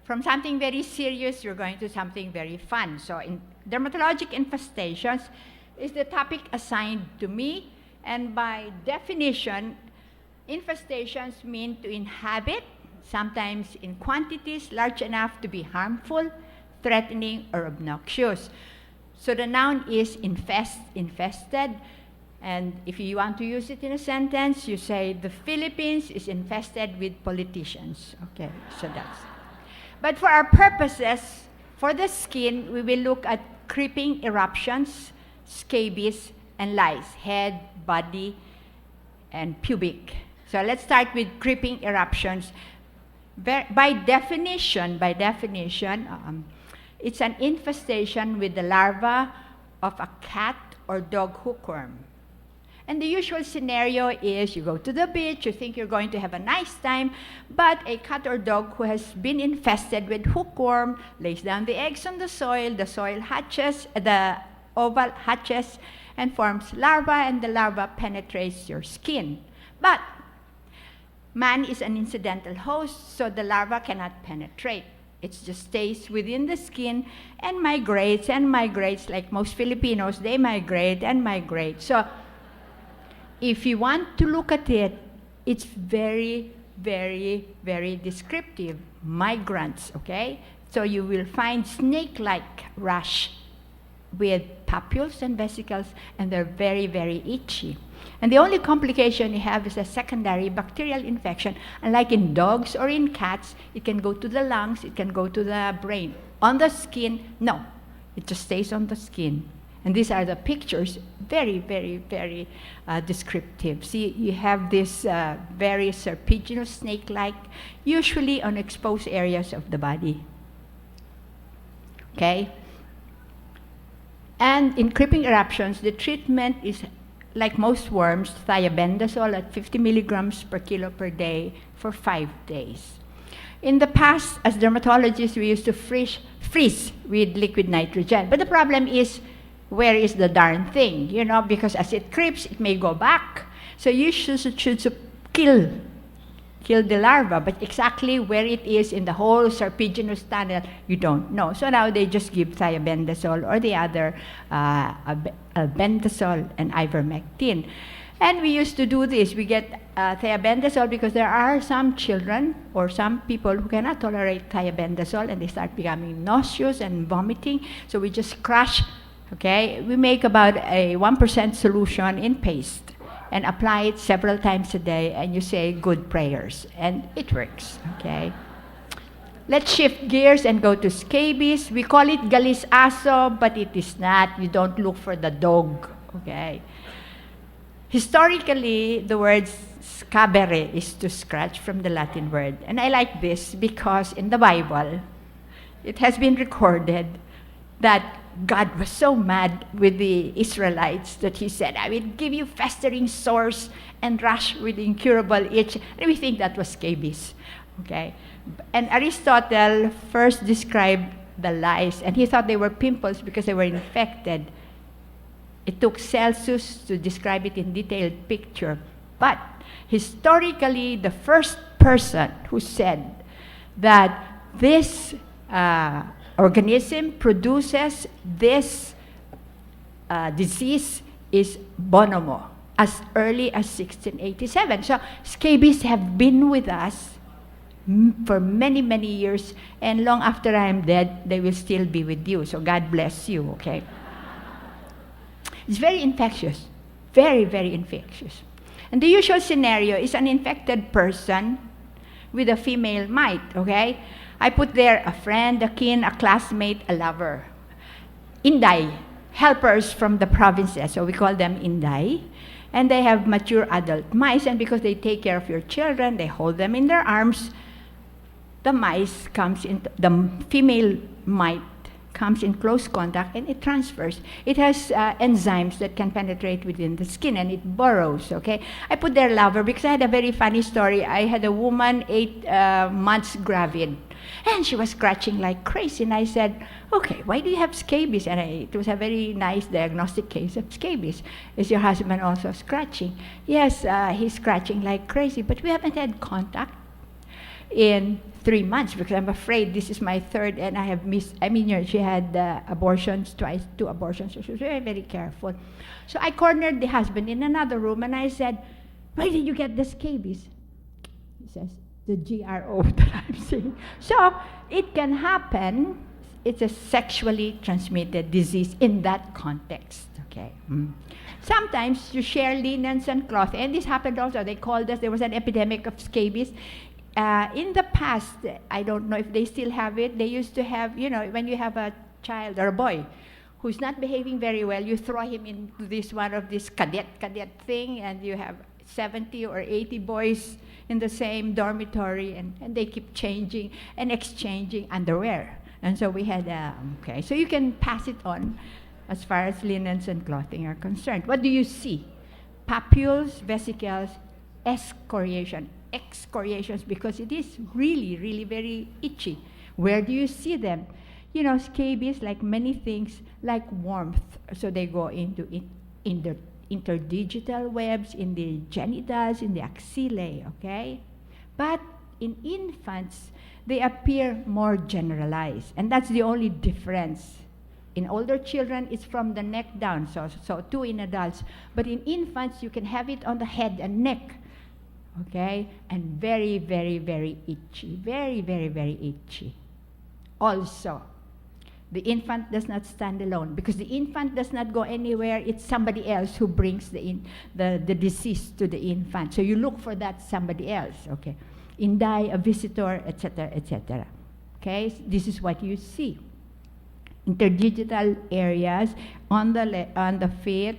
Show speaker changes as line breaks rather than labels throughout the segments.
From something very serious, you're going to something very fun. So in dermatologic infestations is the topic assigned to me, and by definition, infestations mean to inhabit, sometimes in quantities large enough to be harmful, threatening, or obnoxious. So the noun is infested, and if you want to use it in a sentence, you say the Philippines is infested with politicians. Okay, so that's. But for our purposes, for the skin, we will look at creeping eruptions, scabies, and lice, head, body, and pubic. So let's start with creeping eruptions. By definition, it's an infestation with the larva of a cat or dog hookworm. And the usual scenario is you go to the beach, you think you're going to have a nice time, but a cat or dog who has been infested with hookworm lays down the eggs on the soil hatches, the oval hatches and forms larva, and the larva penetrates your skin. But man is an incidental host, so the larva cannot penetrate. It just stays within the skin and migrates like most Filipinos, they migrate and migrate. So if you want to look at it, it's very, very, very descriptive. Migrants, okay? So you will find snake-like rash with papules and vesicles, and they're very, very itchy. And the only complication you have is a secondary bacterial infection. Unlike in dogs or in cats, it can go to the lungs, it can go to the brain. On the skin, no. It just stays on the skin. And these are the pictures, very, very, very descriptive. See, you have this very serpiginous snake-like, usually on exposed areas of the body. Okay? And in creeping eruptions, the treatment is, like most worms, thiabendazole at 50 milligrams per kilo per day for 5 days. In the past, as dermatologists, we used to freeze with liquid nitrogen. But the problem is, where is the darn thing? You know, because as it creeps, it may go back. So you should kill the larva, but exactly where it is in the whole serpiginous tunnel, you don't know. So now they just give thiabendazole or the other albendazole and ivermectin. And we used to do this. We get thiabendazole because there are some children or some people who cannot tolerate thiabendazole and they start becoming nauseous and vomiting. So we just crush, okay? We make about a 1% solution in paste and apply it several times a day, and you say good prayers, and it works, okay? Let's shift gears and go to scabies. We call it galis-aso, but it is not. You don't look for the dog, okay? Historically, the word scabere is to scratch from the Latin word. And I like this because in the Bible, it has been recorded that God was so mad with the Israelites that he said, I will give you festering sores and rash with incurable itch. And we think that was scabies, okay? And Aristotle first described the lice, and he thought they were pimples because they were infected. It took Celsus to describe it in detailed picture. But historically, the first person who said that this organism produces this disease is Bonomo, as early as 1687. So scabies have been with us for many, many years, and long after I am dead, they will still be with you. So God bless you, okay? It's very infectious, very, very infectious. And the usual scenario is an infected person with a female mite, okay? I put there a friend, a kin, a classmate, a lover. Inday, helpers from the provinces, so we call them Inday. And they have mature adult mice, and because they take care of your children, they hold them in their arms. The female mite comes in close contact and it transfers. It has enzymes that can penetrate within the skin and it burrows, okay? I put there lover because I had a very funny story. I had a woman 8 months gravid and she was scratching like crazy, and I said, okay, why do you have scabies? And it was a very nice diagnostic case of scabies. Is your husband also scratching? Yes, he's scratching like crazy, but we haven't had contact. in 3 months, because I'm afraid this is my third, and I have missed, she had abortions twice, 2 abortions, so she was very, very careful. So I cornered the husband in another room, and I said, where did you get the scabies? He says, the GRO that I'm saying. So it can happen. It's a sexually transmitted disease in that context, okay? Sometimes you share linens and cloth, and this happened also. They called us, there was an epidemic of scabies. In the past, I don't know if they still have it, they used to have, when you have a child or a boy who's not behaving very well, you throw him into this one of this cadet thing, and you have 70 or 80 boys in the same dormitory, and they keep changing and exchanging underwear. And so we had, okay, so you can pass it on as far as linens and clothing are concerned. What do you see? Papules, vesicles, excoriations, because it is really, really very itchy. Where do you see them? Scabies, like many things, like warmth. So they go into in the interdigital webs, in the genitals, in the axillae, okay? But in infants, they appear more generalized, and that's the only difference. In older children, it's from the neck down, so 2 in adults. But in infants, you can have it on the head and neck, okay? And very, very, very itchy, very, very, very itchy. Also, the infant does not stand alone, because the infant does not go anywhere. It's somebody else who brings the disease to the infant. So you look for that somebody else, okay? Indi, a visitor, etc., etc. Okay, this is what you see. Interdigital areas on the feet.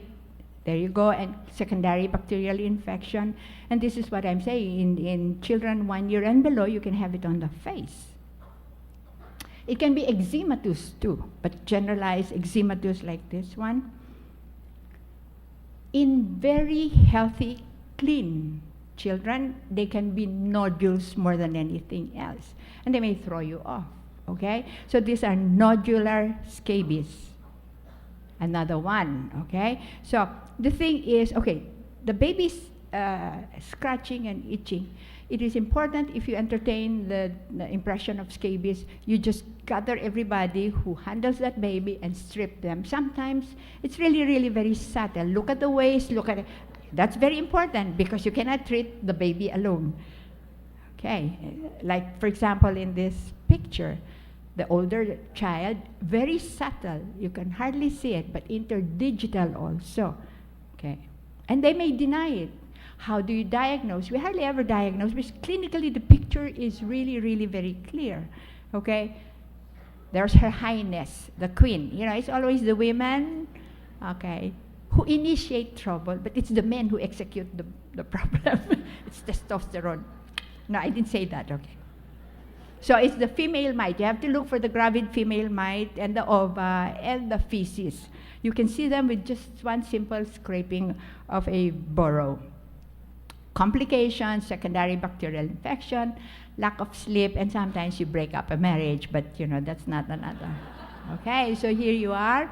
There you go, and secondary bacterial infection. And this is what I'm saying. In children 1 year and below, you can have it on the face. It can be eczematous too, but generalized eczematous like this one. In very healthy, clean children, they can be nodules more than anything else, and they may throw you off, okay? So these are nodular scabies. Another one, okay? So the thing is, okay, the baby's scratching and itching. It is important, if you entertain the impression of scabies, you just gather everybody who handles that baby and strip them. Sometimes it's really, really very subtle. Look at the waist, look at it. That's very important, because you cannot treat the baby alone. Okay, like for example in this picture, the older child, very subtle, you can hardly see it, but interdigital also. Okay, and they may deny it. How do you diagnose? We hardly ever diagnose, because clinically the picture is really, really very clear. Okay, there's Her Highness, the Queen. It's always the women, okay, who initiate trouble, but it's the men who execute the problem. It's testosterone. No, I didn't say that, okay. So it's the female mite. You have to look for the gravid female mite and the ova and the feces. You can see them with just one simple scraping of a burrow. Complications, secondary bacterial infection, lack of sleep, and sometimes you break up a marriage, but that's not another. Okay, so here you are.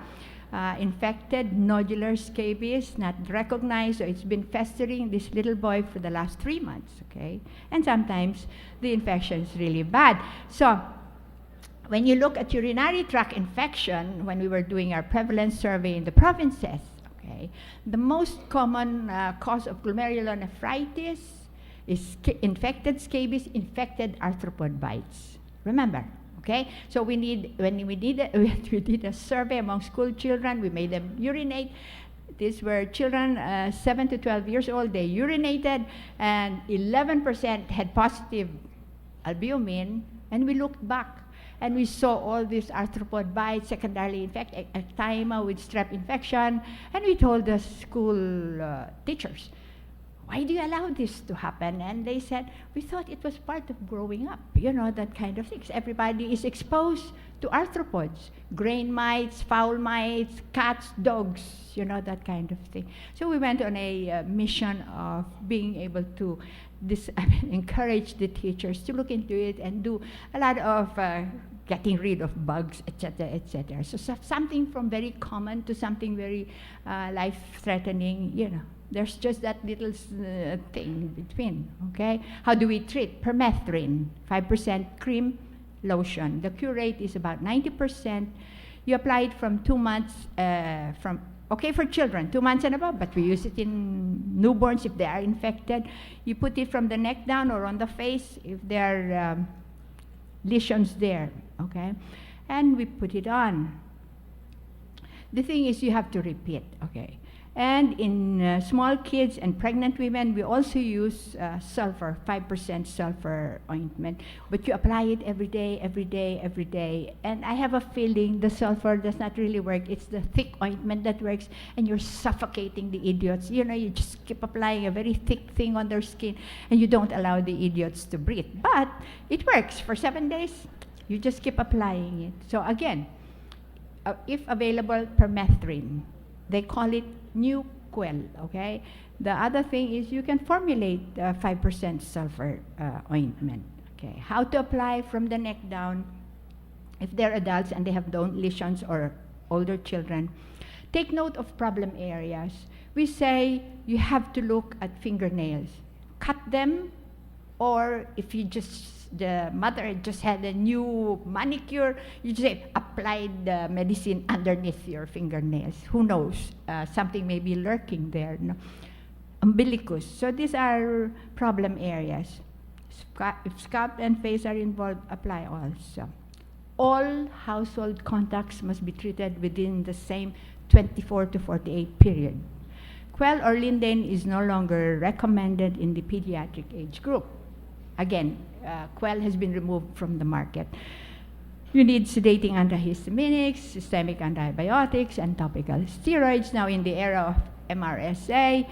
Infected nodular scabies, not recognized, so it's been festering this little boy for the last 3 months, okay? And sometimes the infection is really bad. So when you look at urinary tract infection, when we were doing our prevalence survey in the provinces, okay, the most common cause of glomerular nephritis is infected scabies, infected arthropod bites. Remember. Okay, so we did a survey among school children. We made them urinate. These were children 7 to 12 years old. They urinated, and 11% had positive albumin. And we looked back, and we saw all these arthropod bites, secondarily infected, ecthyma with strep infection. And we told the school teachers, why do you allow this to happen? And they said, we thought it was part of growing up, that kind of things. Everybody is exposed to arthropods, grain mites, fowl mites, cats, dogs, that kind of thing. So we went on a mission of being able to encourage the teachers to look into it and do a lot of getting rid of bugs, etc., etc. So something from very common to something very life-threatening, There's just that little thing in between, okay? How do we treat? Permethrin, 5% cream lotion. The cure rate is about 90%. You apply it from 2 months, okay for children, 2 months and above, but we use it in newborns if they are infected. You put it from the neck down or on the face if there are lesions there, okay? And we put it on. The thing is you have to repeat, okay? And in small kids and pregnant women, we also use sulfur, 5% sulfur ointment. But you apply it every day, every day, every day. And I have a feeling the sulfur does not really work. It's the thick ointment that works, and you're suffocating the idiots. You know, you just keep applying a very thick thing on their skin, and you don't allow the idiots to breathe. But it works for 7 days. You just keep applying it. So again, if available, permethrin. They call it Quell, okay? The other thing is you can formulate 5% sulfur ointment, okay? How to apply from the neck down if they're adults and they have bone lesions or older children. Take note of problem areas. We say you have to look at fingernails. Cut them, or if you just the mother just had a new manicure, you just say, apply the medicine underneath your fingernails. Who knows? Something may be lurking there. No? Umbilicus. So these are problem areas. If scalp and face are involved, apply also. All household contacts must be treated within the same 24 to 48 period. Quell or Linden is no longer recommended in the pediatric age group. Again, Quell has been removed from the market. You need sedating antihistaminics, systemic antibiotics, and topical steroids. Now, in the era of MRSA,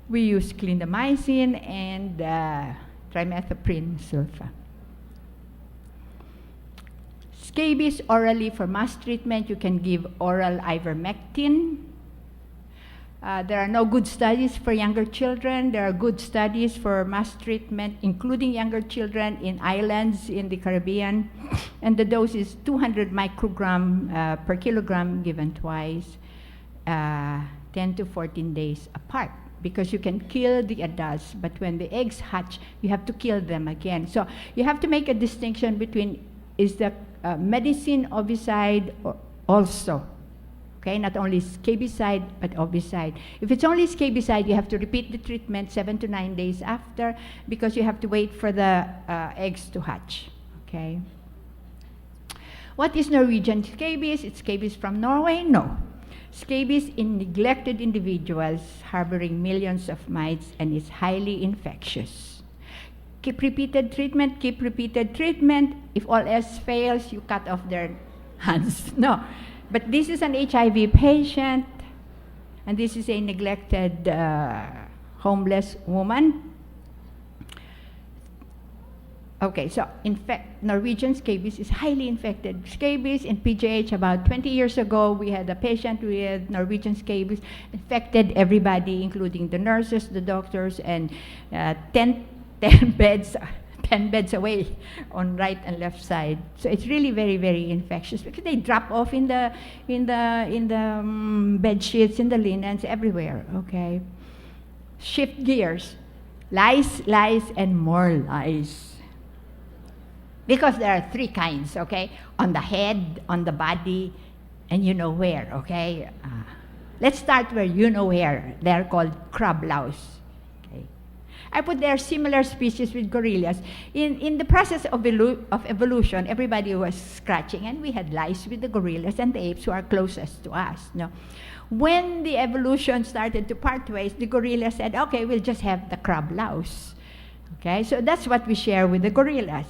we use clindamycin and trimethoprim sulfa. Scabies orally for mass treatment, you can give oral ivermectin. There are no good studies for younger children. There are good studies for mass treatment, including younger children in islands in the Caribbean. And the dose is 200 microgram per kilogram given twice, 10 to 14 days apart. Because you can kill the adults, but when the eggs hatch, you have to kill them again. So you have to make a distinction between, is the medicine ovicide or also? Okay, not only scabicide, but ovicide. If it's only scabicide, you have to repeat the treatment 7 to 9 days after, because you have to wait for the eggs to hatch, okay? What is Norwegian scabies? It's scabies from Norway? No. Scabies in neglected individuals harboring millions of mites and is highly infectious. Keep repeated treatment, keep repeated treatment. If all else fails, you cut off their hands. No. But this is an HIV patient, and this is a neglected homeless woman. Okay, so in fact, Norwegian scabies is highly infected. Scabies in PGH about 20 years ago, we had a patient with Norwegian scabies, infected everybody, including the nurses, the doctors, and 10 beds away on right and left side. So it's really very, very infectious because they drop off in the bed sheets, in the linens, everywhere. Okay, shift gears, lice, and more lice. Because there are 3 kinds. Okay, on the head, on the body, and you know where. Okay, let's start where you know where. They're called crab louse. I put there similar species with gorillas. In the process of evolution, everybody was scratching, and we had lice with the gorillas and the apes who are closest to us. No? When the evolution started to part ways, the gorilla said, okay, we'll just have the crab louse. Okay, so that's what we share with the gorillas.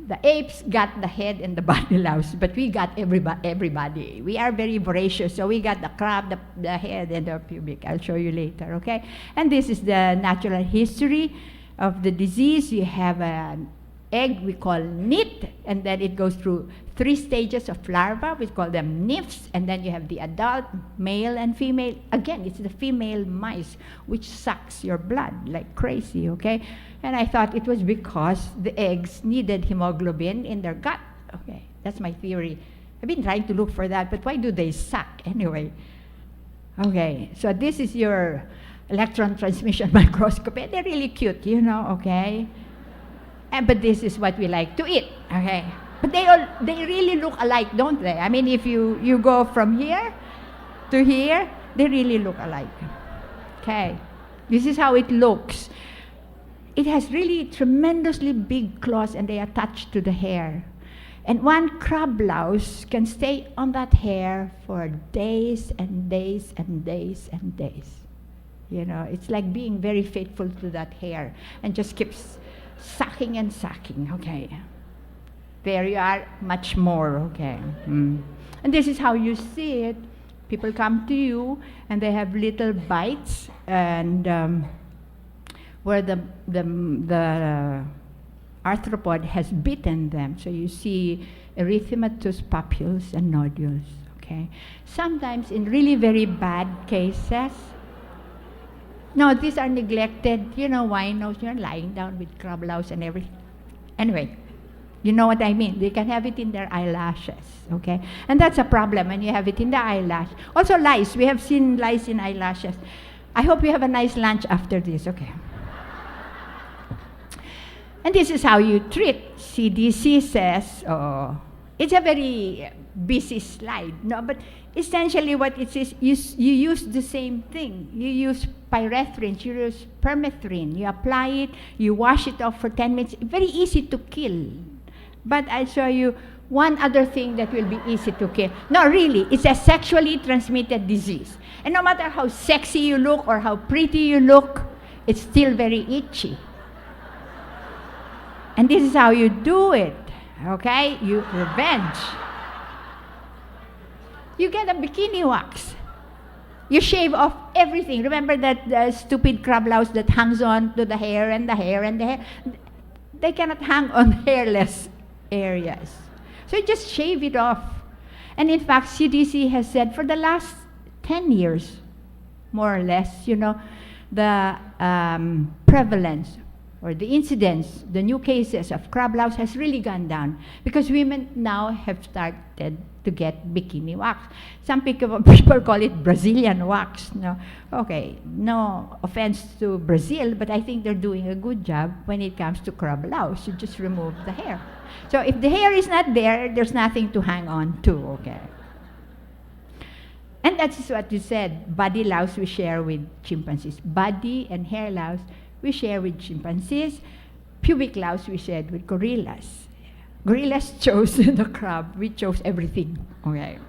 The apes got the head and the body louse, but we got everybody. We are very voracious, so we got the crab, the head, and the pubic. I'll show you later, okay? And this is the natural history of the disease. You have an egg we call nit, and then it goes through 3 stages of larva. We call them nymphs, and then you have the adult, male and female. Again, it's the female mice, which sucks your blood like crazy, okay? And I thought it was because the eggs needed hemoglobin in their gut. Okay, that's my theory. I've been trying to look for that, but why do they suck anyway? Okay, so this is your electron transmission microscopy. They're really cute, you know, okay? But this is what we like to eat, okay? But they really look alike, don't they? I mean, if you go from here to here, they really look alike. Okay, this is how it looks. It has really tremendously big claws and they attach to the hair. And one crab louse can stay on that hair for days and days and days and days. You know, it's like being very faithful to that hair and just keeps sucking and sucking, okay? There you are, much more, okay? And this is how you see it. People come to you and they have little bites and where the arthropod has bitten them. So you see erythematous papules and nodules, okay? Sometimes in really very bad cases, no, these are neglected. You know why? No, you're lying down with crab louse and everything. Anyway, you know what I mean. They can have it in their eyelashes, okay? And that's a problem when you have it in the eyelash. Also lice. We have seen lice in eyelashes. I hope you have a nice lunch after this, okay? And this is how you treat. CDC says, oh, it's a very busy slide, no? But essentially what it is, you use the same thing. You use pyrethrin, you use permethrin. You apply it, you wash it off for 10 minutes. Very easy to kill. But I'll show you one other thing that will be easy to kill. No, really, it's a sexually transmitted disease. And no matter how sexy you look or how pretty you look, it's still very itchy. And this is how you do it, okay? You revenge. You get a bikini wax. You shave off everything. Remember that stupid crab louse that hangs on to the hair and the hair and the hair? They cannot hang on hairless areas. So you just shave it off. And in fact, CDC has said for the last 10 years, more or less, you know, the prevalence or the incidence, the new cases of crab louse has really gone down because women now have started to get bikini wax. Some people call it Brazilian wax. No, okay, no offense to Brazil, but I think they're doing a good job when it comes to crab louse. You just remove the hair. So if the hair is not there, there's nothing to hang on to, okay? And that's what you said, body louse we share with chimpanzees. Body and hair louse we share with chimpanzees. Pubic louse we shared with gorillas. Gorillas chose the crab, we chose everything, okay?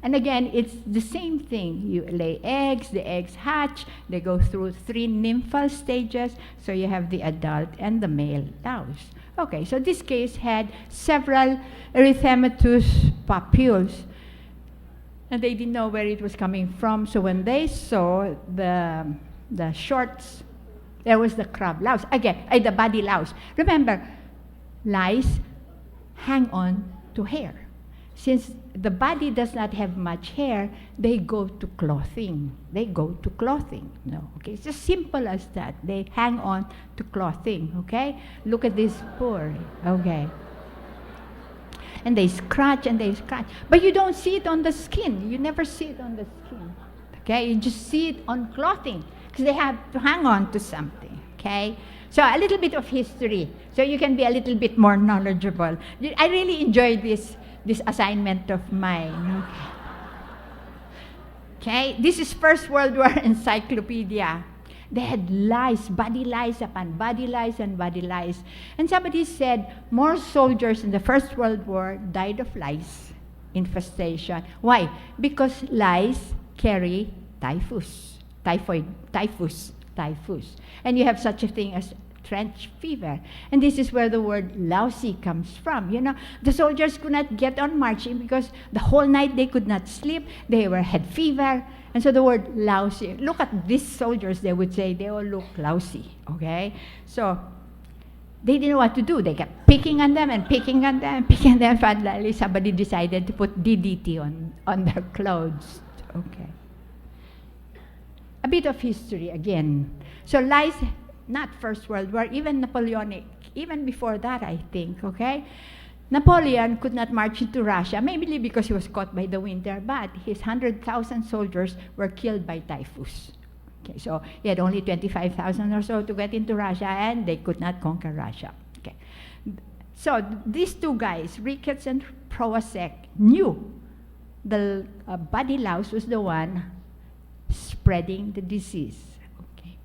And again, it's the same thing. You lay eggs, the eggs hatch, they go through 3 nymphal stages, so you have the adult and the male louse. Okay, so this case had several erythematous papules, and they didn't know where it was coming from, so when they saw the shorts, there was the crab louse. Again, the body louse. Remember, lice hang on to hair. Since the body does not have much hair, they go to clothing. They go to clothing. No, okay, it's as simple as that. They hang on to clothing, okay? Look at this pore, okay? And they scratch and they scratch. But you don't see it on the skin. You never see it on the skin, okay? You just see it on clothing because they have to hang on to something, okay? So a little bit of history, so you can be a little bit more knowledgeable. I really enjoyed this assignment of mine. Okay, this is First World War Encyclopedia. They had lice, body lice upon body lice and body lice. And somebody said more soldiers in the First World War died of lice infestation. Why? Because lice carry typhus. And you have such a thing as trench fever. And this is where the word lousy comes from. You know, the soldiers could not get on marching because the whole night they could not sleep. They had fever. And so the word lousy, look at these soldiers, they would say, they all look lousy, okay? So they didn't know what to do. They kept picking on them and picking on them and picking on them. Finally, somebody decided to put DDT on their clothes, okay? A bit of history again. So lice, not First World War, even Napoleonic, even before that, I think, okay? Napoleon could not march into Russia, maybe because he was caught by the winter, but his 100,000 soldiers were killed by typhus. Okay, so he had only 25,000 or so to get into Russia, and they could not conquer Russia. Okay. So these two guys, Ricketts and Prowazek, knew the body louse was the one spreading the disease. Okay.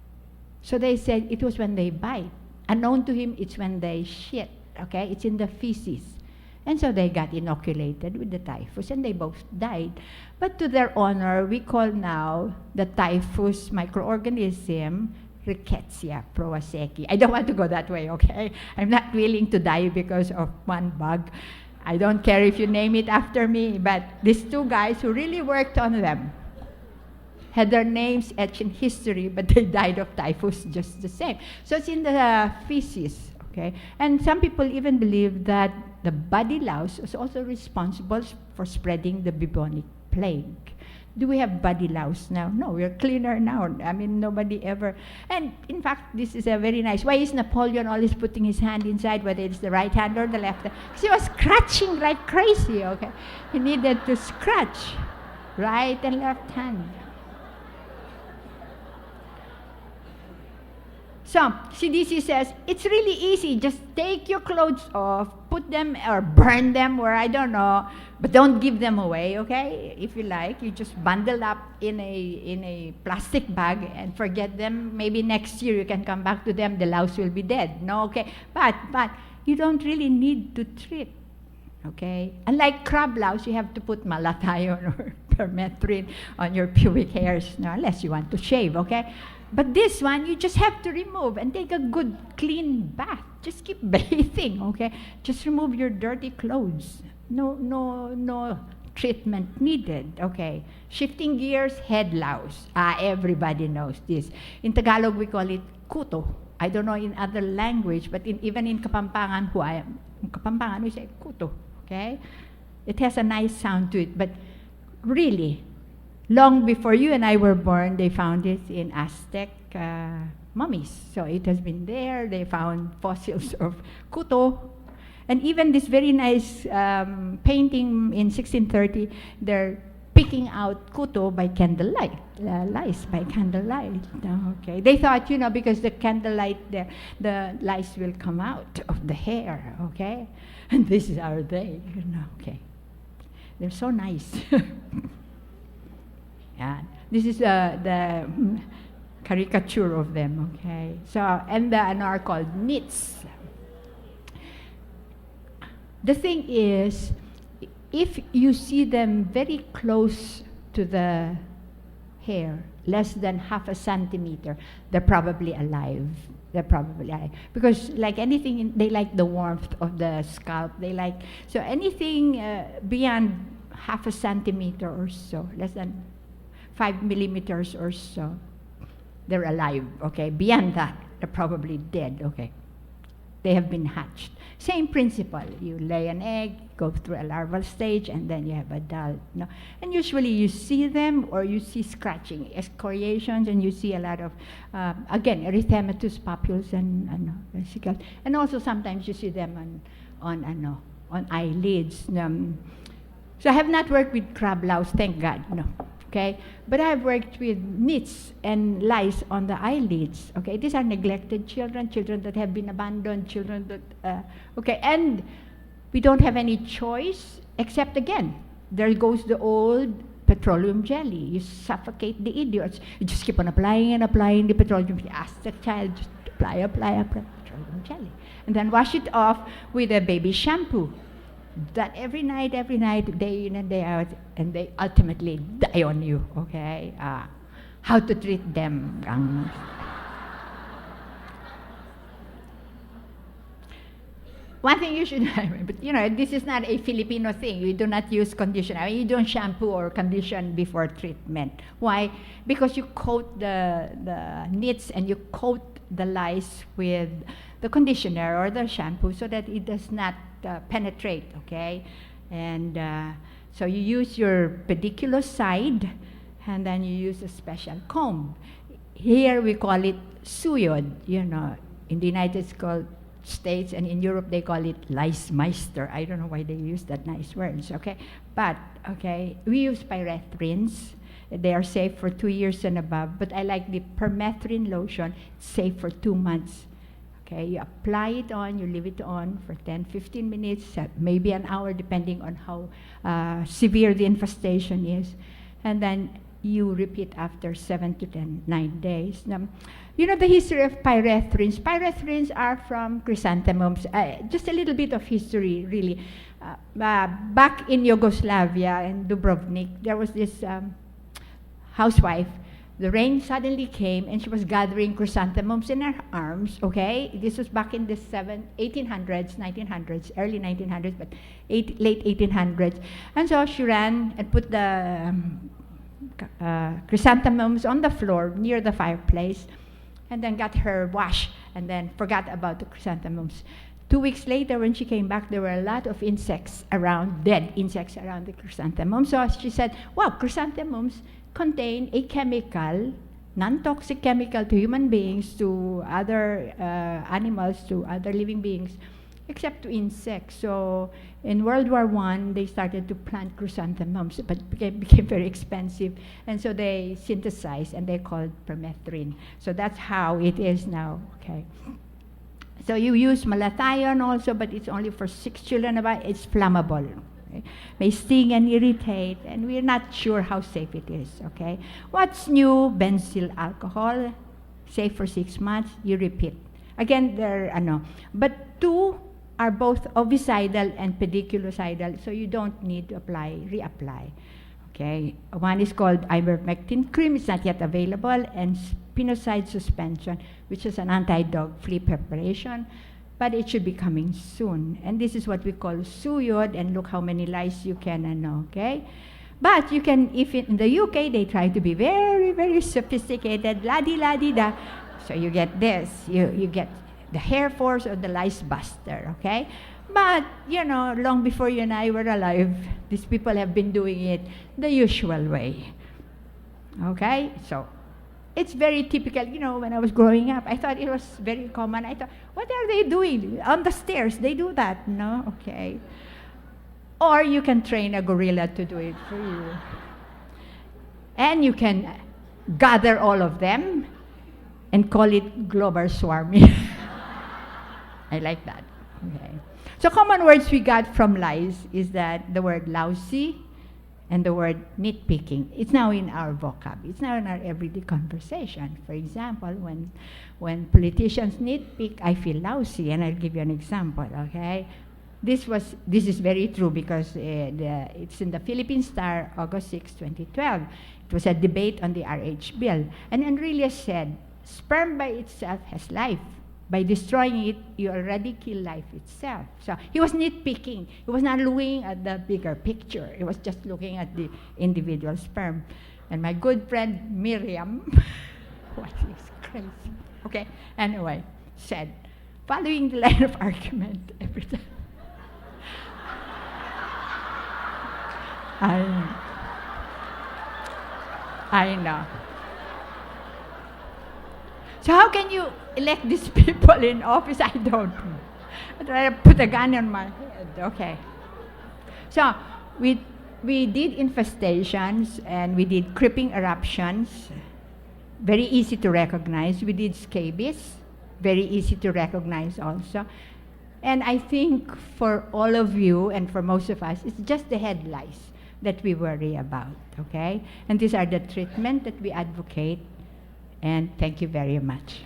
So they said it was when they bite. Unknown to him, it's when they shit. Okay, it's in the feces. And so they got inoculated with the typhus, and they both died. But to their honor, we call now the Typhus Microorganism Rickettsia prowazekii. I don't want to go that way, okay? I'm not willing to die because of one bug. I don't care if you name it after me, but these two guys who really worked on them had their names etched in history, but they died of typhus just the same. So it's in the feces. Okay? And some people even believe that the body louse is also responsible for spreading the bubonic plague. Do we have body louse now? No, we're cleaner now. I mean, nobody ever. And in fact, this is a very nice. Why is Napoleon always putting his hand inside, whether it's the right hand or the left hand? Because he was scratching like crazy, okay? He needed to scratch right and left hand. So, CDC says, it's really easy. Just take your clothes off, put them or burn them, or I don't know, but don't give them away, okay? If you like, you just bundle up in a plastic bag and forget them. Maybe next year you can come back to them, the louse will be dead. No, okay? But you don't really need to treat, okay? Unlike crab louse, you have to put malathion or permethrin on your pubic hairs, no, unless you want to shave, okay? But this one, you just have to remove and take a good, clean bath. Just keep bathing, okay? Just remove your dirty clothes. No treatment needed, okay? Shifting gears, head louse. Everybody knows this. In Tagalog, we call it kuto. I don't know in other language, but even in Kapampangan, who I am, in Kapampangan, we say kuto, okay? It has a nice sound to it, but really, long before you and I were born, they found it in Aztec mummies. So it has been there. They found fossils of kuto. And even this very nice painting in 1630, they're picking out kuto by candlelight, lice by candlelight. Okay. They thought, because the candlelight, the lice will come out of the hair, okay? And this is our day, okay. They're so nice. Yeah. This is the caricature of them, okay? So, and are called nits. The thing is, if you see them very close to the hair, less than half a centimeter, they're probably alive. They're probably alive. Because like anything, they like the warmth of the scalp. So anything beyond half a centimeter or so, less than 5 millimeters or so, they're alive, okay? Beyond that, they're probably dead, okay? They have been hatched. Same principle. You lay an egg, go through a larval stage, and then you have adult. No? And usually you see them, or you see scratching, excoriations, and you see a lot of, again, erythematous papules and vesicles. And also sometimes you see them on eyelids. So I have not worked with crab louse, thank God, no. Okay, but I've worked with nits and lice on the eyelids. Okay, these are neglected children that have been abandoned, children that, okay, and we don't have any choice except, again, there goes the old petroleum jelly. You suffocate the idiots. You just keep on applying and applying the petroleum jelly. Ask the child, just apply petroleum jelly. And then wash it off with a baby shampoo. That every night, day in and day out, and they ultimately die on you, okay? How to treat them? One thing you should, but this is not a Filipino thing. We do not use conditioner. You don't shampoo or condition before treatment. Why? Because you coat the nits and you coat the lice with the conditioner or the shampoo so that it does not penetrate, okay? And so you use your pediculous side, and then you use a special comb. Here we call it suyod, in the United States called States, and in Europe they call it Lice-Meister. I don't know why they use that nice words, okay? But, okay, we use pyrethrins. They are safe for 2 years and above, but I like the permethrin lotion. It's safe for 2 months. Okay, you apply it on, you leave it on for 10, 15 minutes, maybe an hour, depending on how severe the infestation is. And then you repeat after 7 to 9 days. Now, you know the history of pyrethrins. Pyrethrins are from chrysanthemums. Just a little bit of history, really. Back in Yugoslavia, in Dubrovnik, there was this housewife. The rain suddenly came, and she was gathering chrysanthemums in her arms, okay? This was back in the 1800s, 1900s, early 1900s, but late 1800s. And so she ran and put the chrysanthemums on the floor near the fireplace, and then got her wash, and then forgot about the chrysanthemums. 2 weeks later, when she came back, there were a lot of insects around, dead insects around the chrysanthemums. So she said, wow, chrysanthemums contain a chemical, non-toxic chemical to human beings, to other animals, to other living beings, except to insects. So in World War I, they started to plant chrysanthemums, but it became very expensive. And so they synthesized, and they called permethrin. So that's how it is now, okay? So you use malathion also, but it's only for 6 children. It's flammable. May sting and irritate, and we're not sure how safe it is, okay? What's new? Benzyl alcohol, safe for 6 months, you repeat. Again, but 2 are both ovicidal and pediculocidal, so you don't need to reapply, okay? One is called ivermectin cream, it's not yet available, and spinoside suspension, which is an anti-dog flea preparation, but it should be coming soon. And this is what we call suyod, and look how many lice you can know, okay? But you can, if in the UK, they try to be very, very sophisticated, la-di-la-di-da. So you get this, you get the hair force or the lice buster, okay? But, you know, long before you and I were alive, these people have been doing it the usual way, okay? So it's very typical. You know, when I was growing up, I thought it was very common. I thought, what are they doing? On the stairs, they do that, no? Okay. Or you can train a gorilla to do it for you. And you can gather all of them and call it global swarming. I like that, okay. So common words we got from lice is that the word lousy, and the word nitpicking. It's now in our vocab. It's now in our everyday conversation. For example, when politicians nitpick, I feel lousy, and I'll give you an example, okay? This is very true because it's in the Philippine Star, August 6, 2012. It was a debate on the RH bill. And Enrilia said, sperm by itself has life. By destroying it, you already kill life itself. So he was nitpicking. He was not looking at the bigger picture. He was just looking at the individual sperm. And my good friend Miriam, what is crazy, okay, anyway, said, following the line of argument every time. I know. So how can you elect these people in office? I don't know. I try to put a gun on my head. Okay. So we did infestations, and we did creeping eruptions. Very easy to recognize. We did scabies. Very easy to recognize also. And I think for all of you and for most of us, it's just the head lice that we worry about, okay? And these are the treatment that we advocate. And thank you very much.